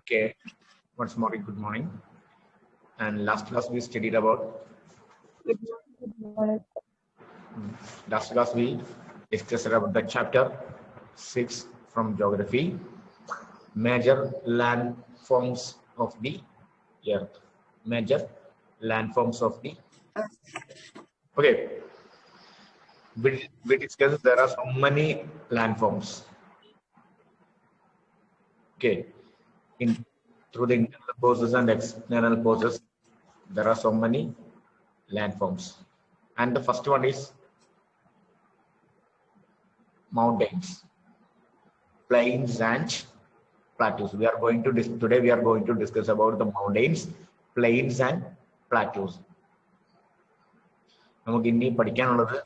Okay, once more, good morning. And last class we studied about, last class we discussed about the chapter 6 from geography, major landforms of the earth. Major landforms of the, okay, we discussed there are so many landforms. Okay, through the internal causes and external causes, there are so many landforms. And the first one is mountains, plains and plateaus. We are going to today we are going to discuss about the mountains, plains and plateaus. നമുക്ക് ഇനി പഠിക്കാനുള്ളത്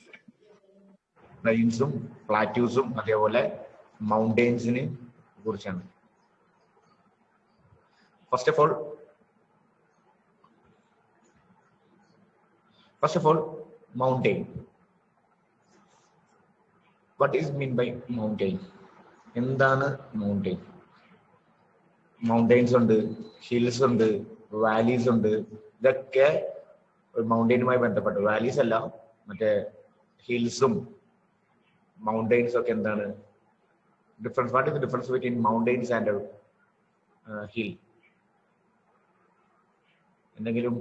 പ്ലെയിൻസും പ്ലാറ്റ്യൂസും അതേപോലെ മൗണ്ടെയിൻസിനെ കുറിച്ചാണ്. First of all mountain. What is mean by mountain? എന്താണ് mountain? Mountains ഉണ്ട്, hills ഉണ്ട്, valleys ഉണ്ട്. ഇതൊക്കെ മൗണ്ടെയിനുമായി ബന്ധപ്പെട്ട്, വാലീസ് അല്ല, മറ്റേ ഹിൽസും മൗണ്ടെയിൻസ് ഒക്കെ എന്താണ് difference? What is the difference between mountains and hill? എന്തെങ്കിലും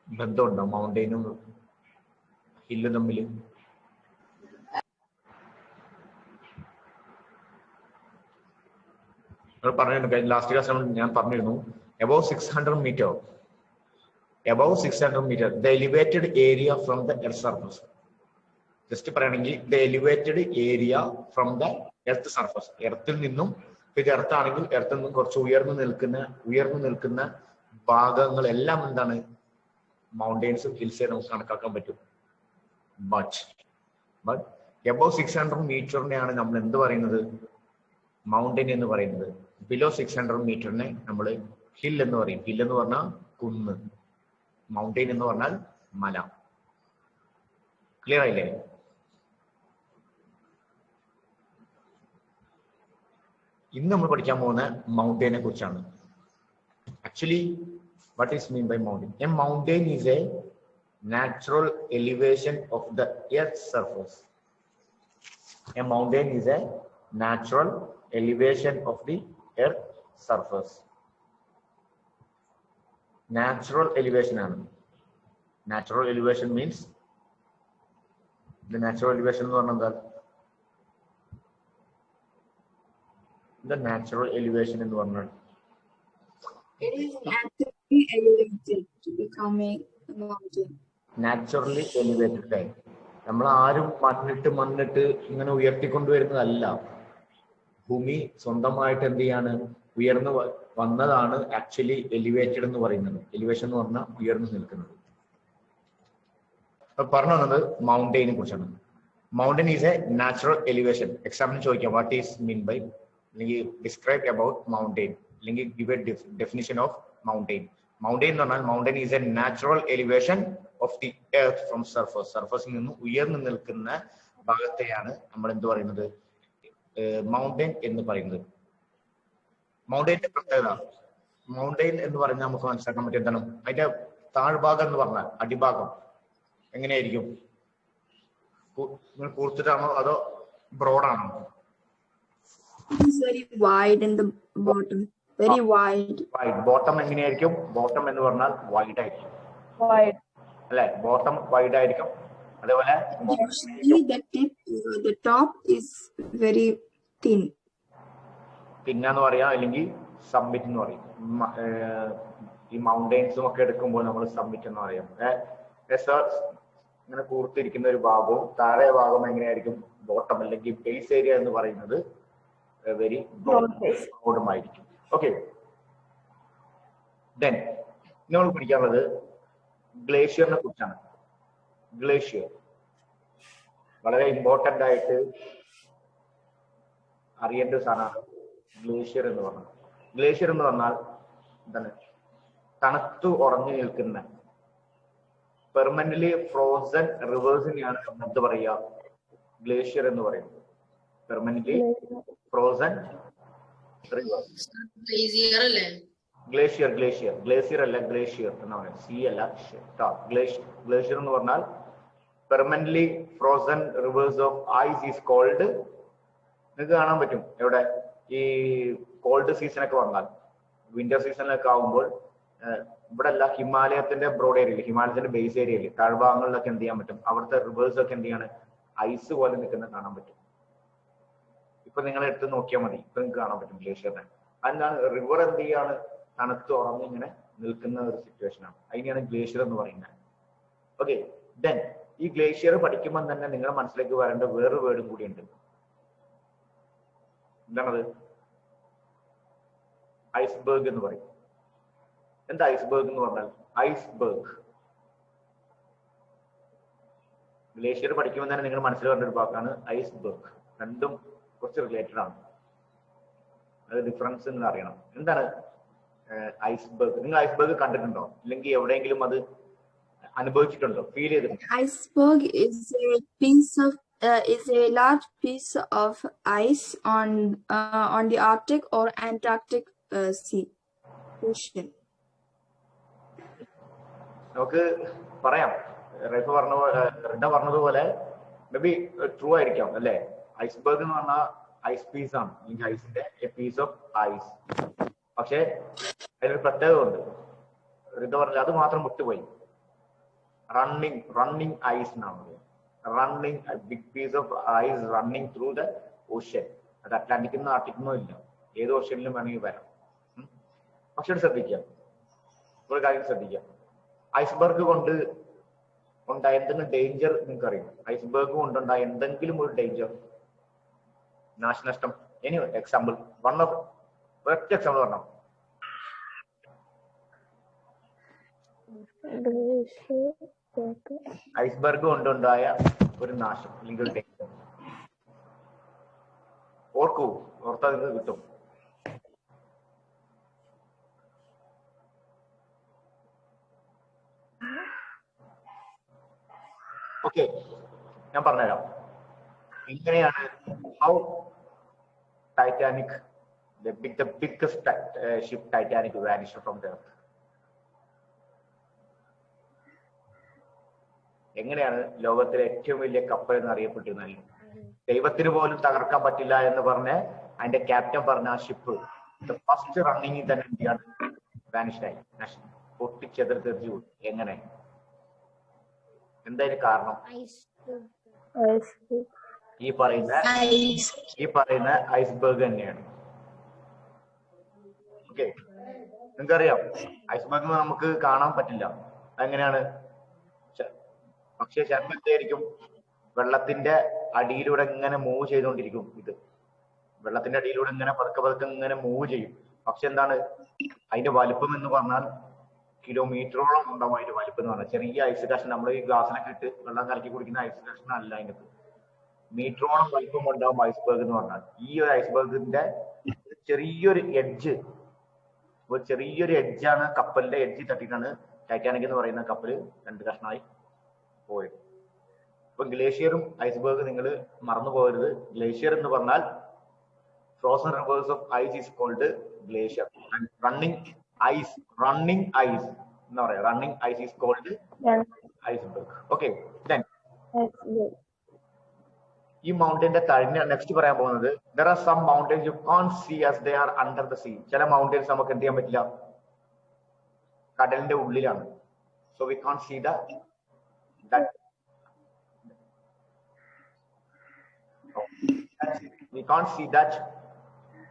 ബന്ധമുണ്ടോ മൗണ്ടെയിനും ഹില്ലും തമ്മിൽ? ലാസ്റ്റ് ക്ലാസ് ഞാൻ പറഞ്ഞിരുന്നു, above 600 meter the elevated area from the earth surface. Just പറയുകയാണെങ്കിൽ the elevated area from the earth surface, എർത്തിൽ നിന്നും, ഇത് എർത്ത് ആണെങ്കിൽ എർത്തിൽ നിന്നും കുറച്ച് ഉയർന്നു നിൽക്കുന്ന ഭാഗങ്ങളെല്ലാം എന്താണ് മൗണ്ടെയിൻസും ഹിൽസേ നമുക്ക് കണക്കാക്കാൻ പറ്റും. ബട്ട് above 600 മീറ്ററിനെയാണ് നമ്മൾ എന്ത് പറയുന്നത്? മൗണ്ടെയിൻ എന്ന് പറയുന്നത്. ബിലോ 600 മീറ്ററിനെ നമ്മൾ ഹിൽ എന്ന് പറയും. ഹിൽ എന്ന് പറഞ്ഞാൽ കുന്ന്, മൗണ്ടെയിൻ എന്ന് പറഞ്ഞാൽ മല. ക്ലിയർ ആയില്ലേ? ഇന്ന് നമ്മൾ പഠിക്കാൻ പോകുന്ന മൗണ്ടെയിനെ കുറിച്ചാണ്. Actually what is mean by mountain? A mountain is a natural elevation of the earth's surface. A mountain is a natural elevation of the earth surface. Natural elevation ആണ്. Natural elevation means, the natural elevation എന്ന് പറഞ്ഞാൽ എന്താ? The natural elevation എന്ന് പറഞ്ഞാൽ it is naturally elevated to become a mountain. Naturally elevated. നമ്മൾ ആരും മണ്ണിട്ട് ഇങ്ങനെ ഉയർത്തിക്കൊണ്ടുവരുന്നതല്ല. ഭൂമി സ്വന്തമായിട്ട് എന്ത് ചെയ്യാണ്? ഉയർന്നു വന്നതാണ് ആക്ച്വലി എലിവേറ്റഡ് എന്ന് പറയുന്നത്. എലിവേഷൻ എന്ന് പറഞ്ഞാൽ ഉയർന്നു നിൽക്കുന്നത്. പറഞ്ഞു വന്നത് മൗണ്ടെയിനെ കുറിച്ചാണ്. Mountain is A natural elevation. എക്സാമിന് ചോദിക്കാം വാട്ട് ഈസ് മീൻ ബൈ, അല്ലെങ്കിൽ ഡിസ്ക്രൈബ് അബൌട്ട് മൗണ്ടെയിൻ, അല്ലെങ്കിൽ give A definition of mountain. Mountain എന്ന് പറഞ്ഞാൽ mountain is A natural elevation of the earth from surface. സർഫസിൽ നിന്ന് ഉയർന്നു നിൽക്കുന്ന ഭാഗത്തെയാണ് നമ്മൾ എന്ത് പറയുന്നത്? മൗണ്ടെയിൻ എന്ന് പറയുന്നത്. മൗണ്ടെയിന്റെ പ്രത്യേകത, മൗണ്ടെയിൻ എന്ന് പറഞ്ഞാൽ നമുക്ക് മനസ്സിലാക്കാൻ പറ്റും എന്താണ്? അതിന്റെ താഴ്ഭാഗം എന്ന് പറഞ്ഞാൽ അടിഭാഗം എങ്ങനെയായിരിക്കും? കൂർത്തിട്ടാണോ അതോ ബ്രോഡാണോ? It is very wide in the bottom. Very wide. Bottom എങ്ങനെയായിരിക്കും? ബോട്ടം എന്ന് പറഞ്ഞാൽ വൈഡ് ആയിരിക്കും. Wide. അല്ലെ? ബോട്ടം വൈഡ് ആയിരിക്കും. അതേപോലെ Usually the top is very thin. തിന്നാന്ന് പറയാം, അല്ലെങ്കിൽ സബ്മിറ്റ് എന്ന് പറയും. ഈ മൗണ്ടെയിൻസും ഒക്കെ എടുക്കുമ്പോൾ നമ്മൾ സബ്മിറ്റ് എന്ന് പറയും. ഇങ്ങനെ കൂർത്തിരിക്കുന്ന ഒരു ഭാഗവും താഴെ ഭാഗം എങ്ങനെയായിരിക്കും? ബോട്ടം അല്ലെങ്കിൽ ബേസ് ഏരിയ എന്ന് പറയുന്നത് വെരി ബ്രോഡുമായിരിക്കും. ഓക്കെ, ദെൻ നമ്മൾ പഠിക്കാനുള്ളത് ഗ്ലേഷ്യറിനെ കുറിച്ചാണ്. ഗ്ലേഷ്യർ വളരെ ഇമ്പോർട്ടന്റ് ആയിട്ട് അറിയേണ്ട ഒരു സാധനമാണ് ഗ്ലേഷ്യർ എന്ന് പറഞ്ഞാൽ. ഗ്ലേഷ്യർ എന്ന് പറഞ്ഞാൽ എന്താണ്? തണുത്തു ഉറഞ്ഞു നിൽക്കുന്ന പെർമനന്റ്ലി ഫ്രോസൺ റിവേഴ്സിനെയാണ് നമ്മൾ എന്ത് പറയുക? ഗ്ലേഷ്യർ എന്ന് പറയുന്നത്. Permanently frozen river. ഗ്ലേസിയർ അല്ലേ? ഗ്ലേഷ്യർ അല്ല, ഗ്ലേഷ്യർ എന്ന് പറയുന്നത്. സി അല്ല, ഗ്ലേഷ്യർ എന്ന് പറഞ്ഞാൽ permanently frozen rivers of ice is cold. നിങ്ങൾക്ക് കാണാൻ പറ്റും എവിടെ, ഈ കോൾഡ് സീസൺ ഒക്കെ വന്നാൽ, വിന്റർ സീസണിലൊക്കെ ആകുമ്പോൾ ഇവിടെ അല്ല, ഹിമാലയത്തിന്റെ ബ്രോഡ് ഏരിയയിൽ, ഹിമാലയത്തിന്റെ ബേസ് ഏരിയയിൽ താഴ്ഭാഗങ്ങളിലൊക്കെ എന്ത് ചെയ്യാൻ പറ്റും, അവിടുത്തെ റിവേഴ്സ് ഒക്കെ എന്ത് ചെയ്യാണ്, ഐസ് പോലെ നിൽക്കുന്നത് കാണാൻ പറ്റും. ഇപ്പൊ നിങ്ങൾ എടുത്ത് നോക്കിയാൽ മതി, ഇപ്പൊ നിങ്ങൾക്ക് കാണാൻ പറ്റും ഗ്ലേഷ്യറിനെ. അതിനാണ് റിവർ എന്ത് ചെയ്യാണ്, തണുത്ത് ഉറങ്ങി ഇങ്ങനെ നിൽക്കുന്ന ഒരു സിറ്റുവേഷൻ ആണ്. അതിനെയാണ് ഗ്ലേഷ്യർ എന്ന് പറയുന്നത്. ഓക്കെ, ദെൻ ഈ ഗ്ലേഷ്യർ പഠിക്കുമ്പോൾ തന്നെ നിങ്ങളുടെ മനസ്സിലേക്ക് വരേണ്ട വേറൊരു വേർഡും കൂടി ഉണ്ട്. എന്താണത്? ഐസ്ബർഗ് എന്ന് പറയും. എന്താ ഐസ്ബർഗ് എന്ന് പറഞ്ഞാൽ? ഐസ്ബർഗ് ഗ്ലേഷ്യർ പഠിക്കുമ്പോൾ തന്നെ നിങ്ങൾ മനസ്സിൽ വരേണ്ട ഒരു വാക്കാണ് ഐസ്ബർഗ്. രണ്ടും കുറച്ച് റിലേറ്റഡ് ആണ്. അത് ഡിഫറൻസ് നിങ്ങൾ അറിയണം. എന്താണ് ഐസ്ബർഗ്? നിങ്ങൾ ഐസ്ബർഗ് കണ്ടിട്ടുണ്ടോ, അല്ലെങ്കിൽ എവിടെയെങ്കിലും അത് അനുഭവിച്ചിട്ടുണ്ടോ, ഫീൽ ചെയ്തിട്ടുണ്ടോ? Iceberg is a large piece of ice on the Arctic or Antarctic ocean. നമുക്ക് പറയാം, റിഡ പറഞ്ഞതുപോലെ മേ ബി ട്രൂ ആയിരിക്കാം അല്ലെ. ഐസ്ബർഗ് എന്ന് പറഞ്ഞാൽ ഐസ് പീസ് ആണ്, അല്ലെങ്കിൽ ഐസിന്റെ എ പീസ് ഓഫ് ഐസ്. പക്ഷെ അതിനൊരു പ്രത്യേകത ഉണ്ട്. റിഡ പറഞ്ഞില്ല, അത് മാത്രം വിട്ടുപോയി. റണ്ണിങ് ഐസ് എന്നാണ്. Running big piece of ice running through the ocean. അത് അറ്റ്ലാന്റിക്കിന്നോ ആർട്ടിക്കിന്നോ ഇല്ല, ഏത് ഓഷ്യനിലും വേണമെങ്കിൽ വരാം. പക്ഷെ ശ്രദ്ധിക്കാം, ഒരു കാര്യം ശ്രദ്ധിക്കാം, ഐസ്ബർഗ് കൊണ്ട് ഉണ്ടായ എന്തെങ്കിലും ഡേഞ്ചർ നിങ്ങൾക്ക് അറിയാം? ഐസ്ബർഗ് കൊണ്ടുണ്ടായ എന്തെങ്കിലും ഒരു ഡേഞ്ചർ, നാശനഷ്ടം? ഇനി എക്സാമ്പിൾ, ഒറ്റ എക്സാമ്പിൾ പറഞ്ഞോ. ഐസ്ബർഗ് കൊണ്ടുണ്ടായ ഒരു നാശം അല്ലെങ്കിൽ ഒരു ഡേഞ്ചർ ഓർത്താൽ നിങ്ങൾക്ക് കിട്ടും. ഓക്കെ, ഞാൻ പറഞ്ഞുതരാം എങ്ങനെയാണ് how Titanic, the biggest ship Titanic vanished from the earth. എങ്ങനെയാണ് ലോകത്തിലെ ഏറ്റവും വലിയ കപ്പൽ എന്ന് അറിയപ്പെട്ടിരുന്നത്, ദൈവത്തിന് പോലും തകർക്കാൻ പറ്റില്ല എന്ന് പറഞ്ഞ് അതിന്റെ ക്യാപ്റ്റൻ പറഞ്ഞ ആ ഷിപ്പ് ഫസ്റ്റ് റണ്ണിങ്ങിൽ തന്നെ എന്താണ് വാനിഷ്ഡായി, പൊട്ടിച്ചെതിർ തെറിച്ചു പോയി. എങ്ങനെ? എന്തായാലും കാരണം ഈ പറയുന്ന ഐസ്ബർഗ് തന്നെയാണ്. ഓക്കെ, നിങ്ങൾക്കറിയാം ഐസ്ബർഗ് നമുക്ക് കാണാൻ പറ്റില്ല. അതെങ്ങനെയാണ്? പക്ഷെ ചിലപ്പോൾ എന്തായിരിക്കും, വെള്ളത്തിന്റെ അടിയിലൂടെ ഇങ്ങനെ മൂവ് ചെയ്തുകൊണ്ടിരിക്കും. ഇത് വെള്ളത്തിന്റെ അടിയിലൂടെ ഇങ്ങനെ പതുക്കെ ഇങ്ങനെ മൂവ് ചെയ്യും. പക്ഷെ എന്താണ് അതിന്റെ വലിപ്പം എന്ന് പറഞ്ഞാൽ കിലോമീറ്ററോളം ഉണ്ടാവും അതിന്റെ വലിപ്പം എന്ന് പറഞ്ഞാൽ. ചെറിയ ഐസ് കഷ്ണം, നമ്മൾ ഈ ഗ്ലാസ്സിനൊക്കെ ഇട്ട് വെള്ളം കലക്കി കുടിക്കുന്ന ഐസ് കഷ്ണം അല്ല, അതിനകത്ത് മീറ്ററോളം വലിപ്പം ഉണ്ടാവും ഐസ്ബർഗ് എന്ന് പറഞ്ഞാൽ. ഈ ഒരു ഐസ്ബർഗിന്റെ ചെറിയൊരു എഡ്ജാണ്, കപ്പലിന്റെ എഡ്ജ് തട്ടിയിട്ടാണ് ടൈറ്റാനിക് എന്ന് പറയുന്ന കപ്പല് രണ്ട് കഷ്ണമായി പോയത്. ഇപ്പൊ ഗ്ലേഷ്യറും ഐസ്ബർഗ് നിങ്ങൾ മറന്നു പോകരുത്. ഗ്ലേഷ്യർ എന്ന് പറഞ്ഞാൽ frozen rivers of ice is cold glacier. Running ice എന്ന് പറയാം. Running ice is cold iceberg. Okay, then ഈ മൗണ്ടൈന്റെ കഴിഞ്ഞ നെക്സ്റ്റ് പറയാൻ പോകുന്നത്, there are some mountains you can't see as they are under the sea. ചില മൗണ്ടൈൻസ് നമുക്ക് എന്ത് ചെയ്യാൻ പറ്റില്ല, കടലിന്റെ ഉള്ളിലാണ്. so we can't see that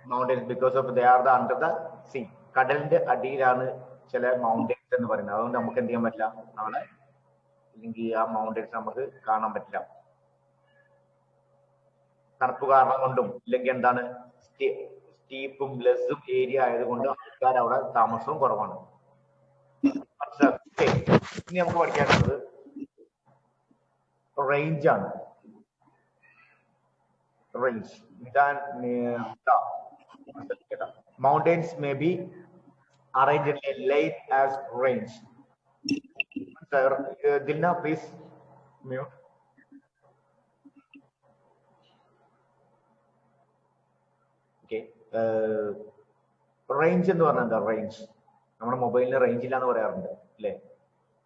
mountains because of they are under the sea. കടലിന്റെ അടിയിലാണ് ചില മൗണ്ടൈൻസ് എന്ന് പറയുന്നത്. അതുകൊണ്ട് നമുക്ക് എന്ത് ചെയ്യാൻ പറ്റില്ല, നാളെ അല്ലെങ്കിൽ ആ മൗണ്ടൈൻസ് നമുക്ക് കാണാൻ പറ്റില്ല. തണുപ്പ് കാരണം കൊണ്ടും ഇല്ലെങ്കിൽ എന്താണ് സ്റ്റീപ്പും ലെസ്സും ഏരിയ ആയതുകൊണ്ട് ആൾക്കാർ അവിടെ താമസവും കുറവാണ്. ഇനി നമുക്ക് പഠിക്കാനുള്ളത് റേഞ്ച് ആണ്. Range mountains may be arranged in a line as range. Sir, Dilna, please mute. Okay, range എന്ന് പറഞ്ഞാൽ എന്താ? റേഞ്ച് നമ്മുടെ മൊബൈലിന് റേഞ്ച് ഇല്ല എന്ന് പറയാറുണ്ട് അല്ലേ?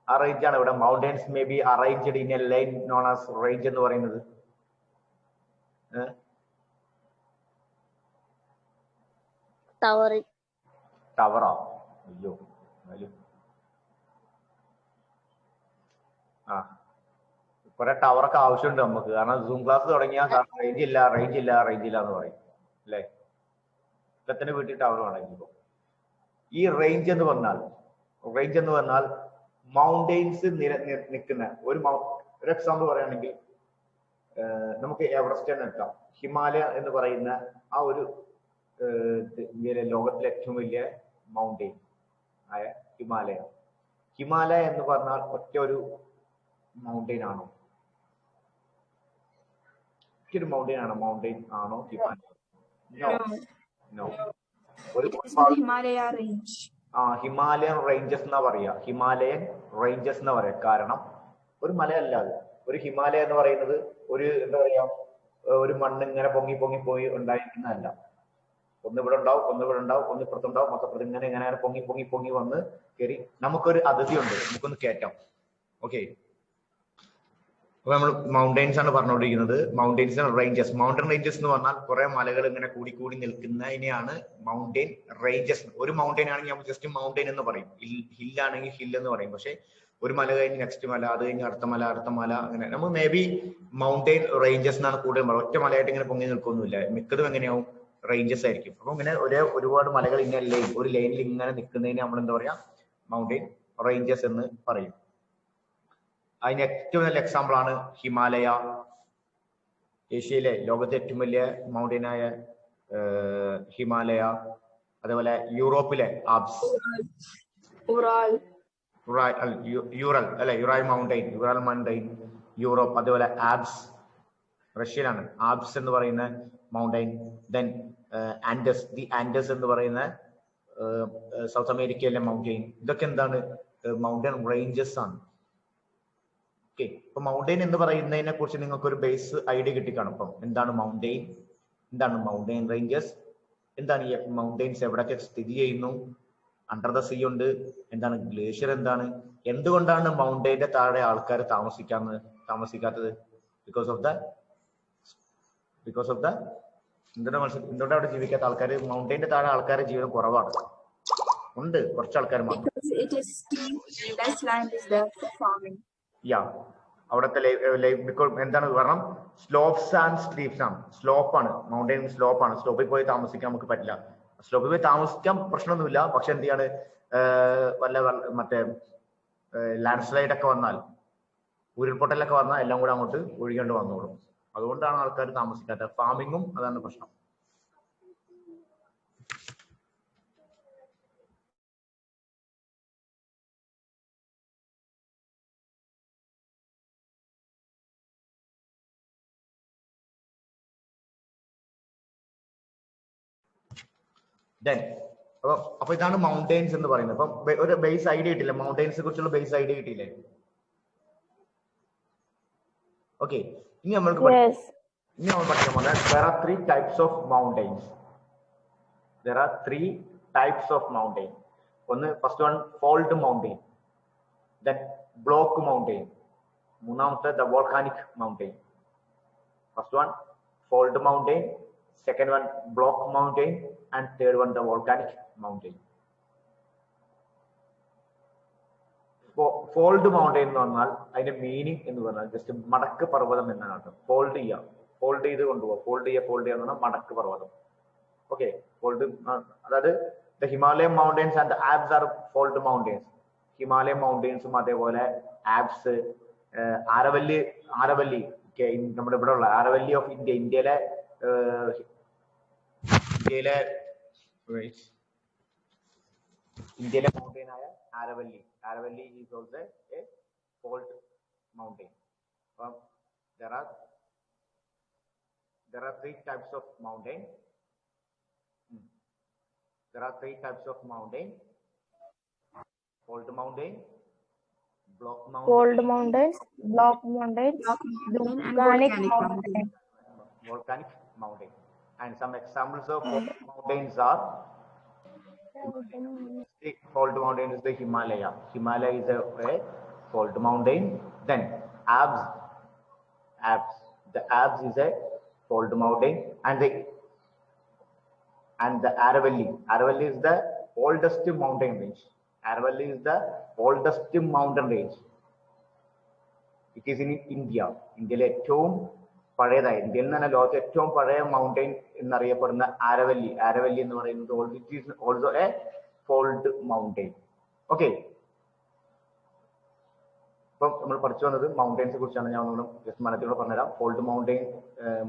ആ റേഞ്ച് ആണ് ഇവിടെ. Mountains may be arranged in A line known as range എന്ന് പറയുന്നത്. ടവറോ? അയ്യോ, ആ കുറെ ടവറൊക്കെ ആവശ്യമുണ്ട് നമുക്ക്. കാരണം സൂം ക്ലാസ് തുടങ്ങിയാൽ റേഞ്ച് ഇല്ല എന്ന് പറയും അല്ലേ? ഇപ്പത്തിന് വീട്ടിൽ ടവർ വേണമെങ്കിൽ. ഈ റേഞ്ച് എന്ന് പറഞ്ഞാൽ മൗണ്ടെയിൻസ് നിൽക്കുന്ന ഒരു എക്സാമ്പിൾ പറയുകയാണെങ്കിൽ നമുക്ക് എവറസ്റ്റ് തന്നെ എടുക്കാം. ഹിമാലയ എന്ന് പറയുന്ന ആ ഒരു ലോകത്തിലെ ഏറ്റവും വലിയ മൗണ്ടെയിൻ ആയ ഹിമാലയ എന്ന് പറഞ്ഞാൽ ഒറ്റ ഒരു മൗണ്ടെയിൻ ആണോ? ഒരു മൗണ്ടെയിൻ ആണോ ഹിമാലയ? നോ. ഒരു ഹിമാലയൻ റേഞ്ചസ് എന്നാ പറയാ. കാരണം ഒരു മലയല്ല അത്. ഒരു ഹിമാലയ എന്ന് പറയുന്നത് ഒരു എന്താ പറയാ, ഒരു മണ്ണ് ഇങ്ങനെ പൊങ്ങി പോയി ഉണ്ടായിരിക്കുന്നതല്ല. ഒന്ന് ഇവിടെ ഉണ്ടാവും, ഒന്ന് ഇപ്പുറത്തുണ്ടാവും, മൊത്തപ്പുറത്ത് ഇങ്ങനെ പൊങ്ങി വന്ന് കയറി നമുക്കൊരു അതിഥിയുണ്ട്, നമുക്കൊന്ന് കയറ്റാം. ഓക്കെ, അപ്പൊ നമ്മൾ മൗണ്ടെയിൻസ് ആണ് പറഞ്ഞുകൊണ്ടിരിക്കുന്നത്. മൗണ്ടെയിൻസ് ആണ് റേഞ്ചസ്. മൗണ്ടൻ റേഞ്ചസ് എന്ന് പറഞ്ഞാൽ കുറെ മലകൾ ഇങ്ങനെ കൂടി നിൽക്കുന്നതിനെയാണ് മൗണ്ടെയിൻ റേഞ്ചസ്. ഒരു മൗണ്ടെയിൻ ആണെങ്കിൽ നമ്മൾ ജസ്റ്റ് മൗണ്ടെയിൻ എന്ന് പറയും, ഹില്ലാണെങ്കിൽ ഹിൽ എന്ന് പറയും. പക്ഷെ ഒരു മല കഴിഞ്ഞ് നെക്സ്റ്റ് മല, അത് കഴിഞ്ഞ് അടുത്ത മല അങ്ങനെ നമ്മൾ മേ ബി മൗണ്ടെയിൻ റേഞ്ചസ് എന്നാണ് കൂടുതൽ പറയുക. ഒറ്റ മലയായിട്ട് ഇങ്ങനെ പൊങ്ങി നിൽക്കൊന്നുമില്ല. മിക്കതും എങ്ങനെയാവും? റേഞ്ചസ് ആയിരിക്കും. അപ്പൊ ഇങ്ങനെ ഒരുപാട് മലകൾ ഇങ്ങനെ ഒരു ലൈനിൽ ഇങ്ങനെ നിൽക്കുന്നതിന് നമ്മൾ എന്താ പറയാ? മൗണ്ടെയിൻ റേഞ്ചസ് എന്ന് പറയും. അതിന് ഏറ്റവും നല്ല എക്സാമ്പിൾ ആണ് ഹിമാലയ. ഏഷ്യയിലെ ലോകത്തെ ഏറ്റവും വലിയ മൗണ്ടെയിനായ ഹിമാലയ. അതേപോലെ യൂറോപ്പിലെ ആൽപ്സ്, യുറാൽ മൗണ്ടെയിൻ, യൂറോപ്പ്. അതേപോലെ ആൽപ്സ് റഷ്യയിലാണ് ആൽപ്സ് എന്ന് പറയുന്ന മൗണ്ടെയിൻ. ദെൻ ആൻഡസ് എന്ന് പറയുന്ന സൗത്ത് അമേരിക്കയിലെ മൗണ്ടെയിൻ. ഇതൊക്കെ എന്താണ്? മൗണ്ടെയിൻ റേഞ്ചസ് ആണ്. ഓക്കെ, ഇപ്പൊ മൗണ്ടെയിൻ എന്ന് പറയുന്നതിനെ കുറിച്ച് നിങ്ങൾക്ക് ഒരു ബേസ് ഐഡിയ കിട്ടിക്കാണും. ഇപ്പം എന്താണ് മൗണ്ടെയിൻ റേഞ്ചസ്, എന്താണ് ഈ മൗണ്ടെയിൻസ്, എവിടെയൊക്കെ സ്ഥിതി ചെയ്യുന്നു, അണ്ടർ ദ സീ ഉണ്ട്, എന്താണ് ഗ്ലേഷ്യർ, എന്തുകൊണ്ടാണ് മൗണ്ടെയിന്റെ താഴെ ആൾക്കാർ താമസിക്കാത്തത്? ബിക്കോസ് ഓഫ് ദ എന്തുകൊണ്ട് അവിടെ ജീവിക്കാത്ത ആൾക്കാർ? മൗണ്ടെയിന്റെ താഴെ ആൾക്കാരുടെ ജീവിതം കുറവാണ്. ഉണ്ട്, കുറച്ച് ആൾക്കാർ മാത്രം. അവിടുത്തെ എന്താണ് കാരണം? സ്ലോപ്സ് ആൻഡ് സ്റ്റീപ്സ് ആണ്. സ്ലോപ്പാണ്, മൗണ്ടെയിൻ സ്ലോപ്പാണ്. സ്ലോപ്പിൽ പോയി താമസിക്കാൻ നമുക്ക് പറ്റില്ല. സ്ലോപ്പിൽ പോയി താമസിക്കാൻ പ്രശ്നമൊന്നുമില്ല. പക്ഷെ എന്ത് ചെയ്യാണ്, മറ്റേ ലാൻഡ് സ്ലൈഡ് ഒക്കെ വന്നാൽ, ഉരുൾപൊട്ടലൊക്കെ വന്നാൽ എല്ലാം കൂടെ അങ്ങോട്ട് ഒഴുകിക്കൊണ്ട് വന്നോളും. അതുകൊണ്ടാണ് ആൾക്കാർ താമസിക്കാത്തത്. ഫാമിങ്ങും അതാണ് പ്രശ്നം. അപ്പൊ ഇതാണ് മൗണ്ടെയിൻസ് എന്ന് പറയുന്നത്. അപ്പൊ ഒരു ബേസ് ഐഡിയ കിട്ടില്ല, മൗണ്ടെയിൻസിനെ കുറിച്ചുള്ള ബേസ് ഐഡിയ കിട്ടിയില്ലേ? ഓക്കെ, ഇനി നമ്മൾ പഠിക്കാൻ പോകുന്നത് there are three types of mountains. ഒന്ന് first one fold mountain, then block mountain, മൂന്നാമത്തെ the volcanic mountain. First one fold mountain, second one block mountain, and third one the volcanic mountain. Fold mountain എന്ന് പറഞ്ഞാൽ അതിന്റെ meaning എന്ന് പറഞ്ഞാൽ just മടക്ക് പർവ്വതം എന്നാണ് അർത്ഥം. ഫോൾഡ് ചെയ്ത് കൊണ്ടുപോകുക, ഫോൾഡ് ചെയ്യുക എന്ന് പറഞ്ഞാൽ മടക്ക് പർവ്വതം. ഓക്കെ, ഫോൾഡ് അതായത് the Himalayan mountains and the Alps are fold mountains. Himalayan മൗണ്ടെയിൻസും അതേപോലെ ആൽപ്സ്, ആരവല്ലി നമ്മുടെ ഇവിടെ ഉള്ള ആരവല്ലി ഓഫ് ഇന്ത്യയിലെ മൗണ്ടെയിൻ ആയ Aravalli is also A fold mountain. അപ്പം there are three types of mountain. Fold mountain, block mountain, and volcanic mountain. volcanic mountain. And some examples of fault mountains are the fault mountain is the Himalaya. Himalaya is a fault mountain. Then Alps. The Alps is a fault mountain, and the Aravalli. Aravalli is the oldest mountain range. Aravalli is the oldest mountain range. It is in India. ഇന്ത്യയിലെ ഏറ്റവും പഴയതായ, ഇന്ത്യയിൽ നിന്ന് തന്നെ ലോകത്തെ ഏറ്റവും പഴയ mountain എന്നറിയപ്പെടുന്ന ആരവല്ലി. ആരവല്ലി എന്ന് പറയുന്നത് it is also A fold mountain. Okay, ഇപ്പം നമ്മൾ പഠിച്ചു വന്നത് മൗണ്ടൈൻസിനെ കുറിച്ചാണ്. ഞാൻ ഒന്നും ജസ്റ്റ് മനസ്സിലൂടെ പറഞ്ഞുതരാം. ഫോൾഡ് മൗണ്ടൈൻ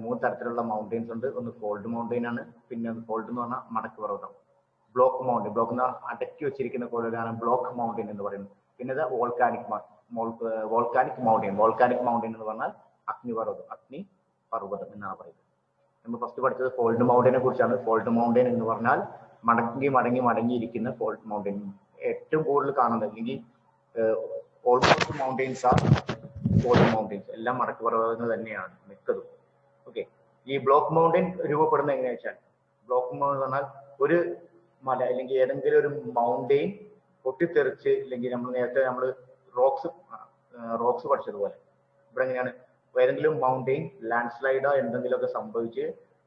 3 തരത്തിലുള്ള മൗണ്ടൈൻസ് ഉണ്ട്. ഒന്ന് ഫോൾഡ് മൗണ്ടൈൻ ആണ്, പിന്നെ ഫോൾഡ് എന്ന് പറഞ്ഞാൽ മടക്ക് പർവ്വതം. ബ്ലോക്ക് മൗണ്ടൈൻ, ബ്ലോക്ക് എന്ന് അടക്കി വെച്ചിരിക്കുന്ന കോലുകളാണ് ബ്ലോക്ക് മൗണ്ടൈൻ എന്ന് പറയുന്നത്. പിന്നെ വോൾക്കാനിക് മൗണ്ടൈൻ. വോൾക്കാനിക് മൗണ്ടൈൻ എന്ന് പറഞ്ഞാൽ അഗ്നിപർവ്വതം എന്നാണ് പറയുന്നത്. നമ്മൾ ഫസ്റ്റ് പഠിച്ചത് ഫോൾഡ് മൗണ്ടൈനെ കുറിച്ചാണ്. ഫോൾഡ് മൗണ്ടൈൻ എന്ന് പറഞ്ഞാൽ മടങ്ങിയിരിക്കുന്ന ഫോൾഡ് മൗണ്ടൈൻ. ഏറ്റവും കൂടുതൽ കാണുന്നത്, അല്ലെങ്കിൽ almost mountains are fold mountains. എല്ലാം മടക്ക് പർവ്വതങ്ങൾ തന്നെയാണ് മിക്കതും. ഓക്കെ, ഈ ബ്ലോക്ക് മൗണ്ടൈൻ രൂപപ്പെടുന്നത് എങ്ങനെയാ വെച്ചാൽ, ബ്ലോക്ക് മൗണ്ടൈൻ എന്ന് പറഞ്ഞാൽ ഒരു മല അല്ലെങ്കിൽ ഏതെങ്കിലും ഒരു മൗണ്ടൈൻ പൊട്ടിത്തെറിച്ച്, അല്ലെങ്കിൽ നമ്മൾ നേരത്തെ റോക്സ് പഠിച്ചതുപോലെ ഇവിടെ എങ്ങനെയാണ്, ഏതെങ്കിലും മൗണ്ടൈൻ ലാൻഡ് സ്ലൈഡോ എന്തെങ്കിലുമൊക്കെ സംഭവിച്ച്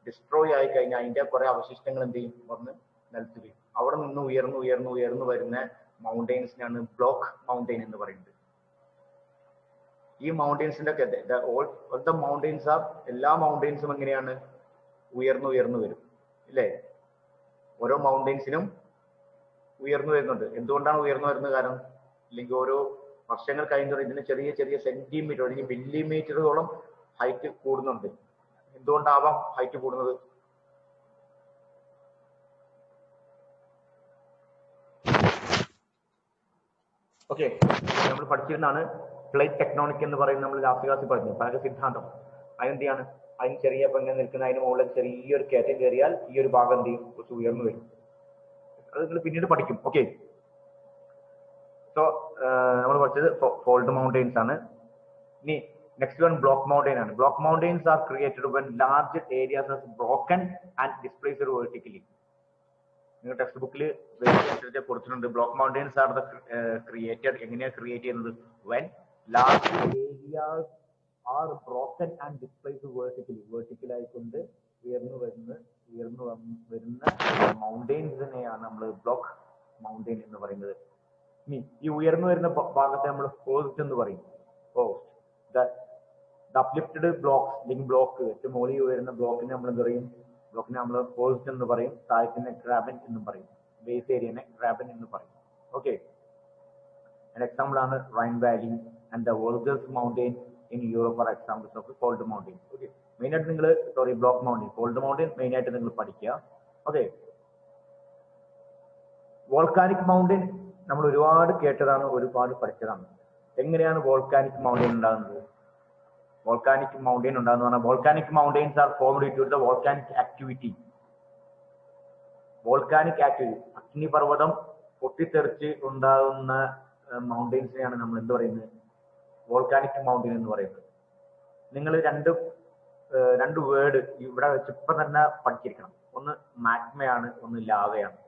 ഡിസ്ട്രോയ് ആയി കഴിഞ്ഞാൽ അതിന്റെ കുറെ അവശിഷ്ടങ്ങൾ എന്ത് ചെയ്യും, വന്ന് നിലത്ത് വീഴും. അവിടെ നിന്ന് ഉയർന്നു വരുന്ന മൗണ്ടൈൻസിനാണ് ബ്ലോക്ക് മൗണ്ടൈൻ എന്ന് പറയുന്നത്. ഈ മൗണ്ടൈൻസിന്റെ ഒക്കെ മൗണ്ടൈൻസ് ആർ, എല്ലാ മൗണ്ടൈൻസും എങ്ങനെയാണ്, ഉയർന്നു വരും ഇല്ലേ? ഓരോ മൗണ്ടൈൻസിനും ഉയർന്നു വരുന്നുണ്ട്. എന്തുകൊണ്ടാണ് ഉയർന്നു വരുന്നത്? കാരണം അല്ലെങ്കിൽ ഓരോ വർഷങ്ങൾ കഴിയുമ്പോൾ ഇതിന് ചെറിയ സെന്റിമീറ്റർ അല്ലെങ്കിൽ മില്ലിമീറ്ററോളം ഹൈറ്റ് കൂടുന്നുണ്ട്. എന്തുകൊണ്ടാവാം ഹൈറ്റ് കൂടുന്നത്? ഓക്കെ, നമ്മൾ പഠിച്ചിരുന്നാണ് പ്ലേറ്റ് ടെക്ടോണിക് എന്ന് പറയുന്നത്. നമ്മൾ ലാസ്റ്റ് ക്ലാസ്സിൽ പറഞ്ഞു പല സിദ്ധാന്തം. അതിനെന്ത് ചെയ്യാണ്, അതിന് ചെറിയ ഇങ്ങനെ നിൽക്കുന്ന അതിന് മുകളിൽ ചെറിയൊരു കയറ്റം കയറിയാൽ ഈ ഒരു ഭാഗം എന്ത് ചെയ്യും, കുറച്ച് ഉയർന്നു വരും. അത് നിങ്ങൾ പിന്നീട് പഠിക്കും. ഓക്കെ, സോ നമ്മൾ പഠിച്ചത് ഫോൾഡ് മൗണ്ടൈൻസ് ആണ്. ഇനി നെക്സ്റ്റ് വൺ ബ്ലോക്ക് മൗണ്ടൈൻ ആണ്. Block mountains are created when large areas are broken and displaced vertically. നിങ്ങൾ ടെക്സ്റ്റ് ബുക്കിൽ കൊടുത്തിട്ടുണ്ട്. Block mountains are created. എങ്ങനെയാണ് ക്രിയേറ്റ് ചെയ്യുന്നത്? When large areas are broken and displaced vertically. വെർട്ടിക്കലായിക്കൊണ്ട് ഉയർന്നു വരുന്ന മൗണ്ടൈൻസിനെയാണ് നമ്മൾ ബ്ലോക്ക് മൗണ്ടൈൻ എന്ന് പറയുന്നത്. ഇനി ഈ ഉയർന്നു വരുന്ന ഭാഗത്തെ നമ്മൾ ഹോസ്റ്റ് എന്ന് പറയും. അപ്ലിഫ്റ്റഡ് ബ്ലോക്സ് അല്ലെങ്കിൽ ബ്ലോക്ക്, ഏറ്റവും മുകളിൽ വരുന്ന ബ്ലോക്കിനെ നമ്മൾ എന്ത് പറയും? ബ്ലോക്കിനെ നമ്മൾ ഹോസ്റ്റ് എന്ന് പറയും. താഴത്തിനെ ക്രാബൻ എന്നും പറയും. ബേസ് ഏരിയനെ ക്രാബൻ എന്ന് പറയും. ഓക്കെ, എക്സാമ്പിൾ ആണ് റൈൻ വാലി ആൻഡ് ദ വോൾഗേഴ്സ് mountain in Europe are examples of fold mountain. Okay, main ആയിട്ട് നിങ്ങൾ block mountain, fold mountain main ആയിട്ട് നിങ്ങൾ പഠിക്കുക. ഓക്കെ, വോൾക്കാനിക് മൗണ്ടൈൻ നമ്മൾ ഒരുപാട് കേട്ടതാണ്, ഒരുപാട് പഠിച്ചതാണ്. എങ്ങനെയാണ് വോൾക്കാനിക് മൗണ്ടൈൻ ഉണ്ടാകുന്നത്? വോൾക്കാനിക് മൗണ്ടൈൻ ഉണ്ടാകുന്ന പറഞ്ഞാൽ volcanic mountains are formed due to the volcanic activity. Volcanic activity, അഗ്നിപർവ്വതം പൊട്ടിത്തെറിച്ച് ഉണ്ടാകുന്ന മൗണ്ടൈൻസിനെയാണ് നമ്മൾ എന്ത് പറയുന്നത്? വോൾക്കാനിക് മൗണ്ടൈൻ എന്ന് പറയുന്നത്. നിങ്ങൾ രണ്ട് വേർഡ് ഇവിടെ വെച്ച് ഇപ്പം തന്നെ പഠിച്ചിരിക്കണം. ഒന്ന് മാഗ്മയാണ്, ഒന്ന് ലാവയാണ്.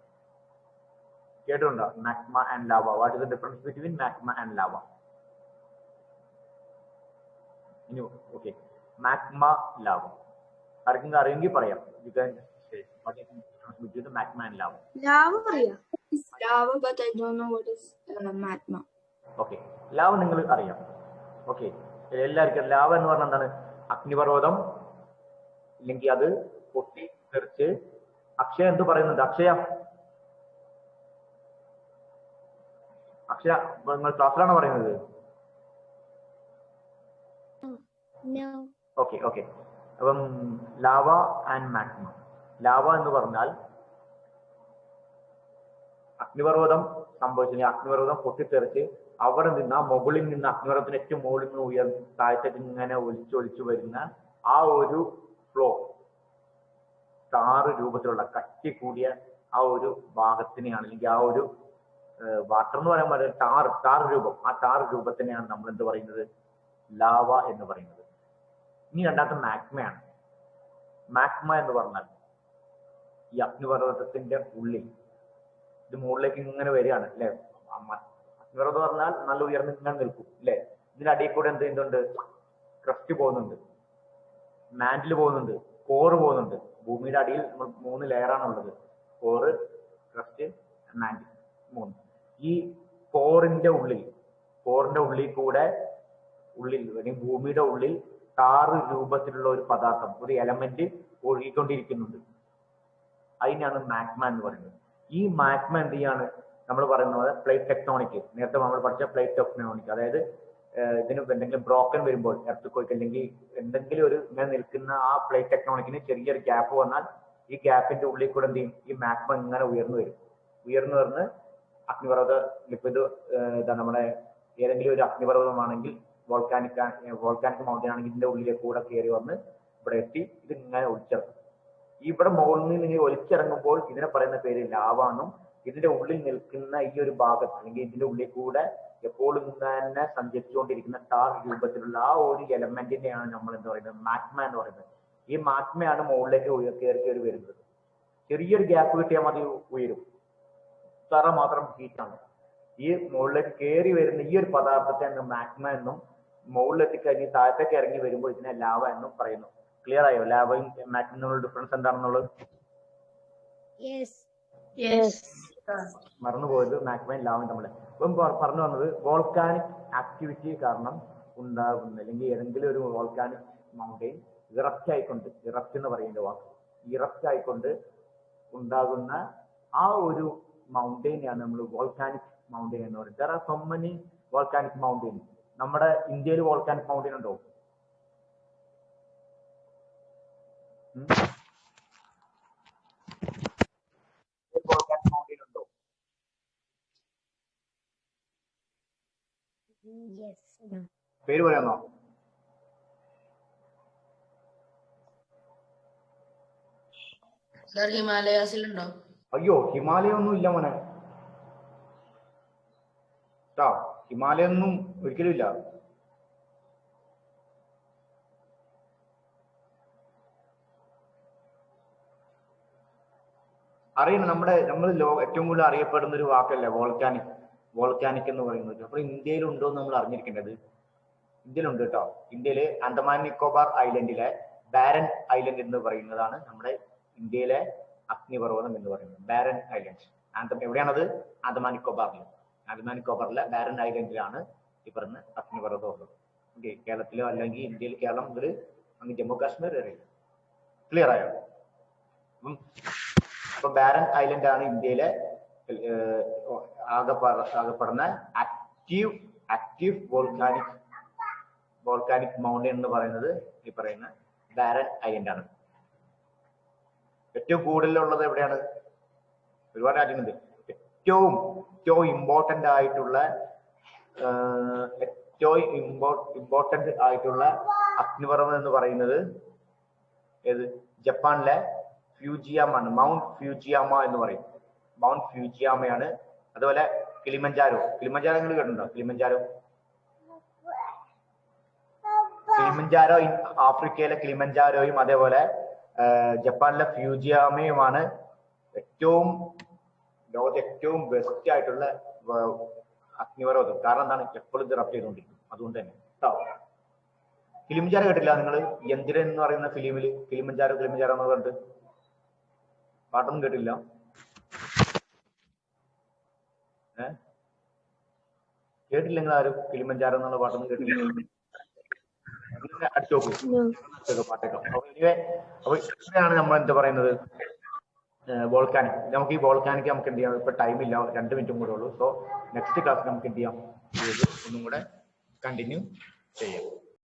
കേട്ടിട്ടുണ്ടോ? Magma and lava. What is the difference between magma and lava? ഇനി ഓക്കെ, മാഗ്മ ലാവ ആർക്കെങ്കിലും അറിയെങ്കിൽ പറയാം. You can say what is the difference between magma and lava? Lava, അറിയാം. Lava, but I don't know what is magma. Okay, lava നിങ്ങൾ അറിയാം. Okay, എല്ലാവർക്കും lava എന്ന് പറഞ്ഞാൽ എന്താണ്? അഗ്നിപർവ്വതം ഇല്ലെങ്കിൽ അത് പൊട്ടി തെറിച്ച്. അക്ഷയ എന്ത് പറയുന്നുണ്ട്? അക്ഷയ നിങ്ങൾ ക്ലാസ്സിലാണോ പറയുന്നത്? ഓക്കെ, അപ്പം ലാവ ആൻഡ് മാഗ്മ. ലാവ എന്ന് പറഞ്ഞാൽ അഗ്നിപർവ്വതം സംഭവിച്ചു, അഗ്നിപർവ്വതം പൊട്ടിത്തെറിച്ച് അവിടെ നിന്ന് ആ മുകളിൽ നിന്ന് അഗ്നിപർവ്വതത്തിന് ഏറ്റവും മുകളിൽ നിന്ന് താഴത്തേക്ക് ഇങ്ങനെ ഒലിച്ചു വരുന്ന ആ ഒരു ഫ്ലോ, ടാറ് രൂപത്തിലുള്ള കട്ടി കൂടിയ ആ ഒരു ഭാഗത്തിനെയാണ്, അല്ലെങ്കിൽ ആ ഒരു വാട്ടർ എന്ന് പറയാൻ പറ്റില്ല, ടാർ രൂപം. ആ ടാർ രൂപത്തിനെയാണ് നമ്മൾ എന്ത് പറയുന്നത്? ലാവ എന്ന് പറയുന്നത്. ഇനി രണ്ടാമത്തെ മാഗ്മയാണ്. മാഗ്മ എന്ന് പറഞ്ഞാൽ ഈ അഗ്നിപർവ്വതത്തിന്റെ ഉള്ളിൽ ഇത് മുകളിലേക്ക് ഇങ്ങനെ വരികയാണ് അല്ലെ. അഗ്നിപർവ്വതം പറഞ്ഞാൽ നല്ല ഉയർന്ന് ഇങ്ങനെ നിൽക്കും അല്ലെ. ഇതിന്റെ അടിയിൽ കൂടെ എന്ത് ചെയ്യുന്നുണ്ട്? ക്രസ്റ്റ് പോകുന്നുണ്ട്, മാന്റിൽ പോകുന്നുണ്ട്, കോറ് പോകുന്നുണ്ട്. ഭൂമിയുടെ അടിയിൽ 3 ലെയറാണ് ഉള്ളത്. Core, crest, mantle 3. ഈ കോറിന്റെ ഉള്ളിൽ കൂടെ അല്ലെങ്കിൽ ഭൂമിയുടെ ഉള്ളിൽ ടാറ് രൂപത്തിലുള്ള ഒരു പദാർത്ഥം, ഒരു എലമെന്റ് ഒഴുകിക്കൊണ്ടിരിക്കുന്നുണ്ട്. അതിനാണ് മാഗ്മ എന്ന് പറയുന്നത്. ഈ മാഗ്മ എന്ത് ചെയ്യാണ്? നമ്മൾ പറയുന്നത് പ്ലേറ്റ് ടെക്ടോണിക്, നേരത്തെ നമ്മൾ പഠിച്ച പ്ലേറ്റ് ടെക്ടോണിക്, അതായത് ഇതിന് എന്തെങ്കിലും ബ്രോക്കൺ വരുമ്പോൾ, എർത്ത് അല്ലെങ്കിൽ എന്തെങ്കിലും ഒരു ഇങ്ങനെ നിൽക്കുന്ന ആ പ്ലേറ്റ് ടെക്ടോണിക്കിന് ചെറിയൊരു ഗ്യാപ്പ് വന്നാൽ ഈ ഗ്യാപ്പിന്റെ ഉള്ളിൽ കൂടെ എന്ത് ചെയ്യും? ഈ മാഗ്മ ഇങ്ങനെ ഉയർന്നു വരും. ഉയർന്നു വരുന്ന അഗ്നിപർവ്വത ലിപ്പിത് നമ്മുടെ ഏതെങ്കിലും ഒരു അഗ്നിപർവ്വതമാണെങ്കിൽ വോൾക്കാനിക് മൗണ്ടൻ ആണെങ്കിൽ ഇതിന്റെ ഉള്ളിലേക്ക് കൂടെ കയറി വന്ന് ഇവിടെ എത്തി ഇത് ഇങ്ങനെ ഒലിച്ചിറങ്ങും. ഇവിടെ മുകളിൽ നിന്ന് ഇങ്ങനെ ഒലിച്ചിറങ്ങുമ്പോൾ ഇതിനെ പറയുന്ന പേര് ലാവാന്നും. ഇതിന്റെ ഉള്ളിൽ നിൽക്കുന്ന ഈ ഒരു ഭാഗത്ത് അല്ലെങ്കിൽ ഇതിന്റെ ഉള്ളിൽ കൂടെ എപ്പോഴും തന്നെ സഞ്ചരിച്ചുകൊണ്ടിരിക്കുന്ന ടാർ രൂപത്തിലുള്ള ആ ഒരു എലമെന്റിനെയാണ് നമ്മൾ എന്താ പറയുന്നത്? മാഗ്മ എന്ന് പറയുന്നത്. ഈ മാഗ്മയാണ് മുകളിലേക്ക് കയറി വരുന്നത്. ചെറിയൊരു ഗ്യാപ്പ് കിട്ടിയാൽ മതി ഉയരും. തറ മാത്രം ഹീറ്റാണ്. ഈ മുകളിലേക്ക് കയറി വരുന്ന ഈ ഒരു പദാർത്ഥത്തെ മാഗ്മ എന്നും, മുകളിലെത്തിക്കഴിഞ്ഞ് താഴത്തേക്ക് ഇറങ്ങി വരുമ്പോൾ ഇതിനെ ലാവ എന്നും പറയുന്നു. ക്ലിയർ ആയോ? ലാവയും മാഗ്മയും തമ്മിലുള്ള ഡിഫറൻസ് എന്താണെന്നുള്ളത് മറന്നുപോയത്. മാഗ്മയും ലാവയും തമ്മിൽ ഇപ്പം പറഞ്ഞു വന്നത് വോൾക്കാനിക് ആക്ടിവിറ്റി കാരണം ഉണ്ടാകുന്ന അല്ലെങ്കിൽ ഏതെങ്കിലും ഒരു വോൾക്കാനിക് മൗണ്ടെയിൻ ഇറപ്റ്റ് ആയിക്കൊണ്ട്, ഇറപ്റ്റ് എന്ന് പറയുന്ന വാക്ക്, ഇറപ്റ്റ് ആയിക്കൊണ്ട് ഉണ്ടാകുന്ന ആ ഒരു മൗണ്ടെയിനാണ് നമ്മൾ വോൾക്കാനിക് മൗണ്ടെയിൻ എന്ന് പറയുന്നത്. there are so many volcanic mountains. നമ്മുടെ ഇന്ത്യയിൽ വോൾക്കാനിക് മൗണ്ടെയിൻ ഉണ്ടോ? വോൾക്കാനിക് മൗണ്ടെയിൻ ഉണ്ടോ? പേര് പറയാമോ? ഹിമാലയാസിലുണ്ടോ? അയ്യോ, ഹിമാലയ ഒന്നും ഇല്ല മോനെ. ഹിമാലയ ഒന്നും ഒരിക്കലും ഇല്ല. അറിയണം, നമ്മൾ ഏറ്റവും കൂടുതൽ അറിയപ്പെടുന്ന ഒരു വാക്കല്ലേ വോൾക്കാനിക് എന്ന് പറയുന്നത്. അപ്പോൾ ഇന്ത്യയിൽ ഉണ്ടോ എന്ന് നമ്മൾ അറിഞ്ഞിരിക്കേണ്ടത്. ഇന്ത്യയിലുണ്ട് കേട്ടോ. ഇന്ത്യയിലെ ആൻഡമാൻ നിക്കോബാർ ഐലൻഡിലെ ബാരൻ ഐലൻഡ് എന്ന് പറയുന്നതാണ് നമ്മുടെ ഇന്ത്യയിലെ അഗ്നിപർവ്വതം എന്ന് പറയുന്നത്. ബാരൻ ഐലൻഡ് എവിടെയാണത്? ആൻഡമാൻ നിക്കോബാറിലെ ബാരൻ ഐലൻഡിലാണ് ഈ പറഞ്ഞ അഗ്നിപർവ്വതം ഉള്ളത്. ഓക്കെ, കേരളത്തിലോ അല്ലെങ്കിൽ ഇന്ത്യയിൽ, കേരളം മുതൽ അങ്ങ് ജമ്മു കാശ്മീർ വരെയില്ല. ക്ലിയർ ആയോ? അപ്പൊ ബാരൻ ഐലൻഡ് ആണ് ഇന്ത്യയിലെ ആകെപ്പെടുന്ന ആക്റ്റീവ് വോൾക്കാനിക് മൗണ്ടെയിൻ എന്ന് പറയുന്നത് ഈ പറയുന്ന ബാരൻ ഐലൻഡ് ആണ്. ഏറ്റവും കൂടുതലുള്ളത് എവിടെയാണ്? ഒരുപാട് രാജ്യങ്ങളുണ്ട്. ഏറ്റവും ഇമ്പോർട്ടന്റ് ആയിട്ടുള്ള അഗ്നിപർവ്വതം എന്ന് പറയുന്നത് ഏത്? ജപ്പാനിലെ ഫ്യൂജിയാമാണ്. മൗണ്ട് ഫ്യൂജിയാമ എന്ന് പറയും. മൗണ്ട് ഫ്യൂജിയാമയാണ്. അതുപോലെ കിളിമഞ്ചാരോ നിങ്ങൾ കേട്ടിട്ടുണ്ടോ? കിളിമഞ്ചാരോ ആഫ്രിക്കയിലെ കിളിമഞ്ചാരോയും അതേപോലെ ജപ്പാനിലെ ഫ്യൂജിയാമയുമാണ് ലോകത്തെ ഏറ്റവും ബെസ്റ്റ് ആയിട്ടുള്ള അഗ്നിപർവ്വതം. കാരണം എന്താണ്? എപ്പോഴും ഇത് റഫ് ചെയ്തുകൊണ്ടിരിക്കും. അതുകൊണ്ട് തന്നെ കേട്ടോ. കിളിമഞ്ചാരോ കേട്ടില്ല നിങ്ങൾ? യന്ത്രൻ എന്ന് പറയുന്ന ഫിലിമില് കിളിമഞ്ചാരോ എന്ന് പറഞ്ഞിട്ട് പാട്ടൊന്നും കേട്ടില്ല? കേട്ടില്ല നിങ്ങൾ ആരും? കിളിമഞ്ചാരോ എന്നുള്ള പാട്ടൊന്നും കേട്ടില്ല? അടിച്ചു നോക്കൂ പാട്ടൊക്കെ. അപ്പൊ ഇത്രയാണ് നമ്മൾ എന്താ പറയുന്നത് വോൾക്കാനിക്. നമുക്ക് ഈ വോൾക്കാനിക് നമുക്ക് എന്ത് ചെയ്യാം? ഇപ്പൊ ടൈമില്ല, 2 മിനിറ്റും കൂടെ ഉള്ളൂ. സോ നെക്സ്റ്റ് ക്ലാസ്സിൽ നമുക്ക് എന്ത് ചെയ്യാം? ഒന്നും കൂടെ കണ്ടിന്യൂ ചെയ്യാം.